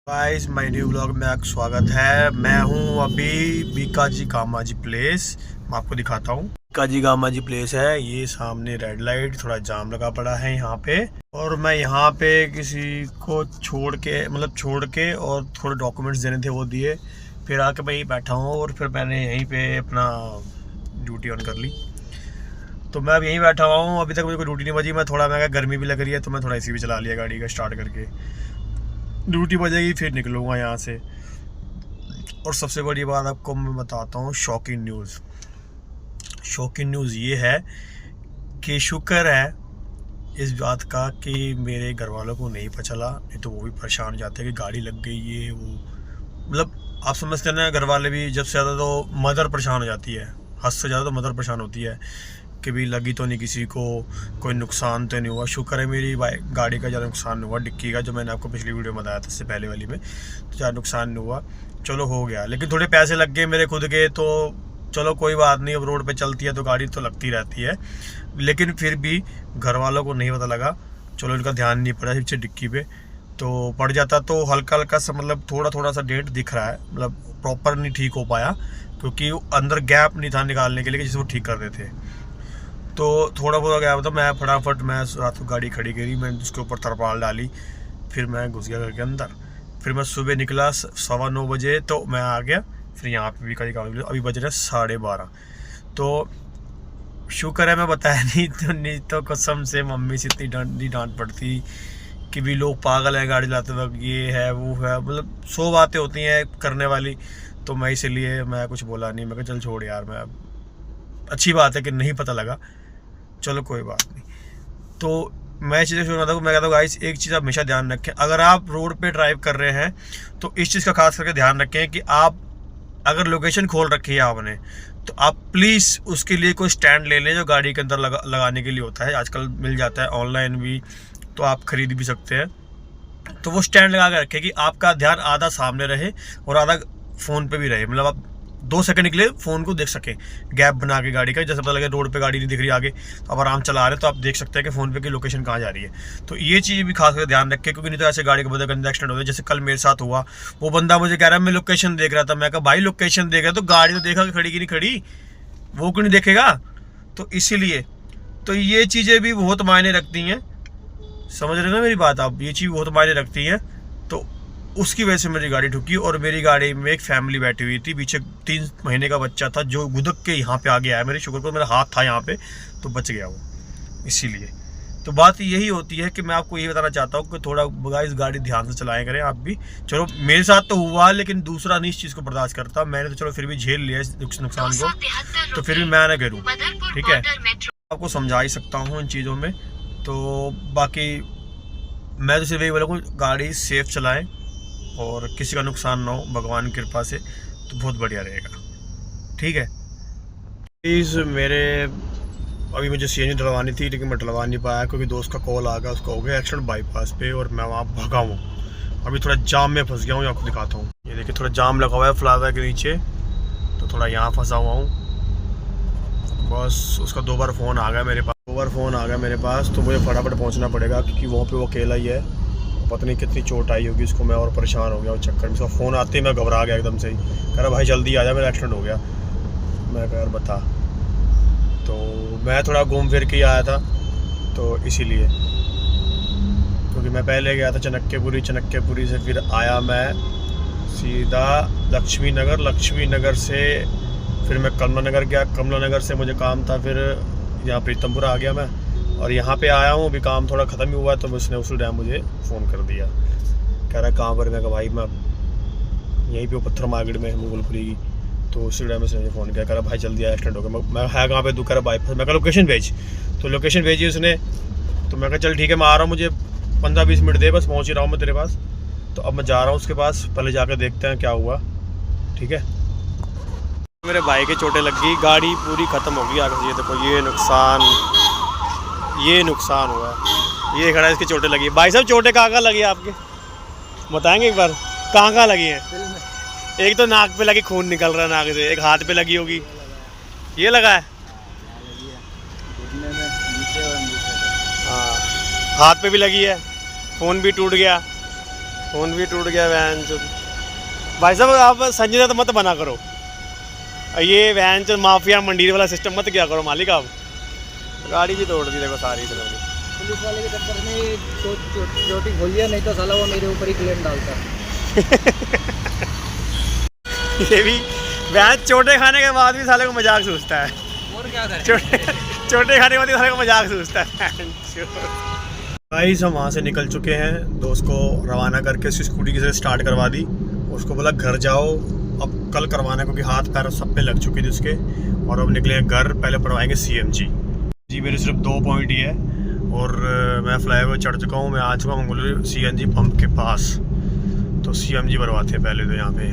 Guys my new blog में आपका स्वागत है। मैं हूं अभी बीकाजी कामाजी प्लेस। मैं आपको दिखाता हूं। बीकाजी कामाजी प्लेस है, ये सामने रेड लाइट, थोड़ा जाम लगा पड़ा है यहाँ पे। और मैं यहाँ पे किसी को छोड़ के और थोड़े डॉक्यूमेंट्स देने थे, वो दिए। फिर आके मैं यहीं बैठा हूँ और फिर मैंने यहीं पे अपना ड्यूटी ऑन कर ली। तो मैं अब यहीं बैठा हुआ हूँ। अभी तक मुझे कोई ड्यूटी नहीं बजी। मैं गर्मी भी लग रही है तो मैं थोड़ा AC भी चला लिया गाड़ी का स्टार्ट करके। ड्यूटी बजेगी फिर निकलूँगा यहाँ से। और सबसे बड़ी बात आपको मैं बताता हूँ, शॉकिंग न्यूज़ ये है कि शुक्र है इस बात का कि मेरे घर वालों को नहीं पता चला, नहीं तो वो भी परेशान हो जाते कि गाड़ी लग गई ये वो। आप समझते हैं ना, घर वाले भी जब से ज़्यादा तो मदर परेशान हो जाती है, हद से ज़्यादा तो मदर परेशान होती है कि भी लगी तो नहीं किसी को, कोई नुकसान तो नहीं हुआ। शुक्र है मेरी गाड़ी का ज़्यादा नुकसान नहीं हुआ। डिक्की का जो मैंने आपको पिछली वीडियो में बताया था, इससे पहले वाली में, तो ज़्यादा नुकसान नहीं हुआ, चलो हो गया। लेकिन थोड़े पैसे लग गए मेरे खुद के, तो चलो कोई बात नहीं, अब रोड पे चलती है तो गाड़ी तो लगती रहती है। लेकिन फिर भी घर वालों को नहीं पता लगा, चलो इनका ध्यान नहीं पड़ा पीछे डिक्की पे, तो पड़ जाता तो हल्का हल्का सा थोड़ा सा डेंट दिख रहा है, प्रॉपर नहीं ठीक हो पाया क्योंकि अंदर गैप नहीं था निकालने के लिए जिसे वो ठीक कर रहे थे। तो थोड़ा बहुत गया था। मैं फटाफट रात को गाड़ी खड़ी करी, मैंने उसके ऊपर तरपाल डाली, फिर मैं घुस गया घर के अंदर। फिर मैं सुबह निकला 9:15 बजे, तो मैं आ गया। फिर यहाँ पे भी कहीं काम, अभी बज रहे 12:30। तो शुक्र है मैं बताया नहीं तो कसम से मम्मी से इतनी डांट पड़ती कि भी लोग पागल हैं गाड़ी चलाते वक्त, ये है वो है, 100 बातें होती हैं करने वाली। तो मैं इसलिए मैं कुछ बोला नहीं। मैं कहा चल छोड़ यार, मैं अच्छी बात है कि नहीं पता लगा, चलो कोई बात नहीं। तो मैं चीज़ें शुरू करता हूँ। मैं कहता हूँ गाइस, एक चीज़ आप हमेशा ध्यान रखें, अगर आप रोड पे ड्राइव कर रहे हैं तो इस चीज़ का खास करके ध्यान रखें कि आप अगर लोकेशन खोल रखी है आपने, तो आप प्लीज़ उसके लिए कोई स्टैंड ले लें जो गाड़ी के अंदर लगाने के लिए होता है। आजकल मिल जाता है ऑनलाइन भी, तो आप खरीद भी सकते हैं। तो वो स्टैंड लगा के रखें कि आपका ध्यान आधा सामने रहे और आधा फ़ोन पे भी रहे। आप 2 सेकंड के लिए फ़ोन को देख सकें, गैप बना के गाड़ी का। जैसे पता लगे रोड पे गाड़ी नहीं दिख रही आगे, तो अब आराम चला रहे, तो आप देख सकते हैं कि फ़ोन पे की लोकेशन कहाँ जा रही है। तो ये चीज़ भी खास कर ध्यान रखें, क्योंकि नहीं तो ऐसे गाड़ी का बहुत गंदा एक्सीडेंट होता है। जैसे कल मेरे साथ हुआ, वो बंदा मुझे कह रहा है मैं लोकेशन देख रहा था। मैं कहा भाई लोकेशन देख रहा तो गाड़ी तो देखा कि खड़ी की नहीं खड़ी, वो क्यों नहीं देखेगा। तो इसीलिए तो ये चीज़ें भी बहुत मायने रखती हैं, समझ रहे ना मेरी बात आप, ये चीज़ बहुत मायने रखती है। तो उसकी वजह से मेरी गाड़ी ठुकी, और मेरी गाड़ी में एक फैमिली बैठी हुई थी, पीछे 3 महीने का बच्चा था जो गुदक के यहाँ पे आ गया है। मेरे शुक्र को मेरा हाथ था यहाँ पे, तो बच गया वो। इसीलिए तो बात यही होती है कि मैं आपको ये बताना चाहता हूँ कि थोड़ा गाइस गाड़ी ध्यान से चलाएं करें आप भी। चलो मेरे साथ तो हुआ, लेकिन दूसरा नहीं इस चीज़ को बर्दाश्त करता। मैंने तो चलो फिर भी झेल लिया इस नुकसान को, तो फिर भी मैं ना करूँ, ठीक है। आपको समझा ही सकता हूँ इन चीज़ों में। तो बाकी मैं तो सिर्फ यही बोलूँगा, गाड़ी सेफ चलाएं और किसी का नुकसान ना हो भगवान की कृपा से, तो बहुत बढ़िया रहेगा, ठीक है। प्लीज़ मेरे अभी मुझे CNG डलवानी थी, लेकिन मैं डलवा नहीं पाया क्योंकि दोस्त का कॉल आ गया, उसका हो गया एक्सीडेंट बाईपास पे, और मैं वहाँ भागा हूँ। अभी थोड़ा जाम में फंस गया हूँ, आपको दिखाता हूँ। ये देखिए थोड़ा जाम लगा हुआ है फ्लावर के नीचे, तो थोड़ा यहाँ फंसा हुआ हूँ। बस उसका 2 बार फ़ोन आ गया मेरे पास, तो मुझे फटाफट पहुँचना पड़ेगा क्योंकि वहाँ पे वो अकेला ही है। पता नहीं कितनी चोट आई होगी उसको, मैं और परेशान हो गया उस चक्कर में। उसका फ़ोन आते ही मैं घबरा गया एकदम से ही, कह रहा भाई जल्दी आ जा, मेरा एक्सीडेंट हो गया। मैं कह यार बता। तो मैं थोड़ा घूम फिर के आया था, तो इसीलिए, क्योंकि मैं पहले गया था चनक्केपुरी से फिर आया मैं सीधा लक्ष्मी नगर से फिर मैं कमला नगर गया। कमला नगर से मुझे काम था, फिर यहाँ प्रीतमपुरा आ गया मैं, और यहाँ पे आया हूँ। अभी काम थोड़ा ख़त्म ही हुआ, तो उसने उसी टाइम मुझे फ़ोन कर दिया, कह रहा है कहाँ पर। मैं कहा भाई मैं यहीं पे पत्थर मार्केट में मुगलपुरी की। तो उसी टाइम उसने मुझे फ़ोन किया, कह रहा भाई जल्दी आया, एक्सीडेंट हो गया। मैं है कहाँ पे, तू कह रहा बाईपास। मैं कहा लोकेशन भेज, तो लोकेशन भेजी उसने। तो मैं कहा चल ठीक है मैं आ रहा हूँ, मुझे 15-20 मिनट दे, बस पहुँच ही रहा हूँ मैं तेरे पास। तो अब मैं जा रहा हूँ उसके पास, पहले जाकर देखते हैं क्या हुआ, ठीक है। मेरे भाई के चोटें लग गई, गाड़ी पूरी ख़त्म हो गई आगे से। ये देखो ये नुकसान हुआ है, ये खड़ा है, इसकी चोटें लगी। भाई साहब चोटें कहाँ लगी है आपके, बताएंगे एक बार, कहाँ लगी है? एक तो नाक पे लगी, खून निकल रहा है नाक से, एक हाथ पे लगी होगी, ये लगा है। हाँ हाथ पे भी लगी है, फ़ोन भी टूट गया। फोन भी टूट गया वैन। भाई साहब आप संजीदा तो मत बना करो, ये वैन माफिया मंडीर वाला सिस्टम मत क्या करो मालिक आप। गाड़ी भी तोड़ दी देखो सारी से। पुलिस वाले के चक्कर में चोटी खोल लिया, नहीं तो साला वो मेरे ऊपर ही क्लेम डालता। ये भी वैन चोटे खाने के बाद भी साले को मजाक सूझता है। और क्या करें, चोटे खाने के बाद भी साले को मजाक सूझता है। भाई हम वहाँ से निकल चुके हैं, दोस्त को रवाना करके उसकी स्कूटी की से स्टार्ट करवा दी। उसको बोला घर जाओ, अब कल करवाना क्योंकि हाथ पैर सब पे लग चुके थे उसके। और अब निकले घर, पहले पढ़वाएंगे CMG जी। मेरे सिर्फ 2 पॉइंट ही है और मैं फ्लाईओवर चढ़ चुका हूँ। मैं आ चुका हूँ मंगलूर CNG पंप के पास। तो CMG भरवाते हैं पहले तो यहाँ पे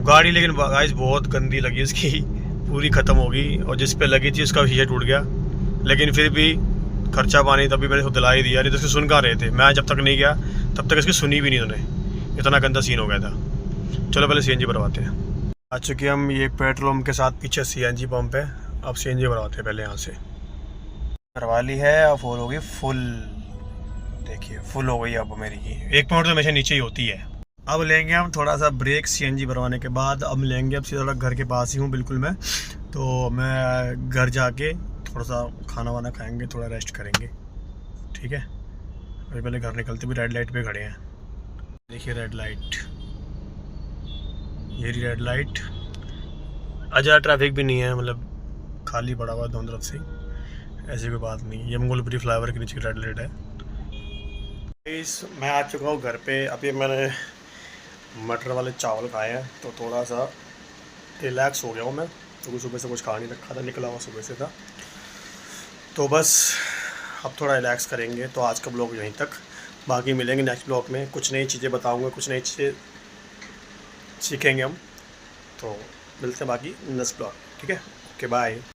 गाड़ी। लेकिन गाइस बहुत गंदी लगी इसकी, पूरी ख़त्म होगी। और जिस पे लगी थी उसका शीशा टूट गया, लेकिन फिर भी खर्चा पानी तभी मैंने उसको दिला ही दिया। नहीं तो उसकी सुन का रहे थे, मैं जब तक नहीं गया तब तक इसकी सुनी भी नहीं उन्होंने, इतना गंदा सीन हो गया था। चलो पहले CNG भरवाते हैं। आ चुके हम, ये पेट्रोल पंप के साथ पीछे CNG पंप है। अब CNG भरवाते हैं पहले यहाँ से। भरवा ली है, अब फुल होगी, फुल देखिए फुल हो गई अब मेरी। 1 पॉइंट तो हमेशा नीचे ही होती है। अब लेंगे हम थोड़ा सा ब्रेक CNG भरवाने के बाद। अब लेंगे, अब सीधा घर के पास ही हूँ बिल्कुल मैं, तो मैं घर जाके थोड़ा सा खाना वाना खाएंगे, थोड़ा रेस्ट करेंगे, ठीक है। अभी पहले घर निकलते भी रेड लाइट पे खड़े हैं। देखिए रेड लाइट, ये रेड लाइट। अजा ट्रैफिक भी नहीं है, मतलब खाली पड़ा हुआ दोनों तरफ से, ऐसी कोई बात नहीं। ये मंगोलपुरी फ्लाईओवर के नीचे रेड लाइट है। मैं आ चुका हूँ घर पे। अभी मैंने मटर वाले चावल खाए हैं तो थोड़ा सा रिलैक्स हो गया हूँ मैं, क्योंकि सुबह से कुछ खा नहीं रखा था, निकला हुआ सुबह से था। तो बस अब थोड़ा रिलैक्स करेंगे। तो आज का ब्लॉग यहीं तक, बाकी मिलेंगे नेक्स्ट ब्लॉग में। कुछ नई चीज़ें बताऊँगा, कुछ नई चीज़ें सीखेंगे हम। तो मिलते हैं बाकी नेक्स्ट ब्लॉग, ठीक है। Okay bye.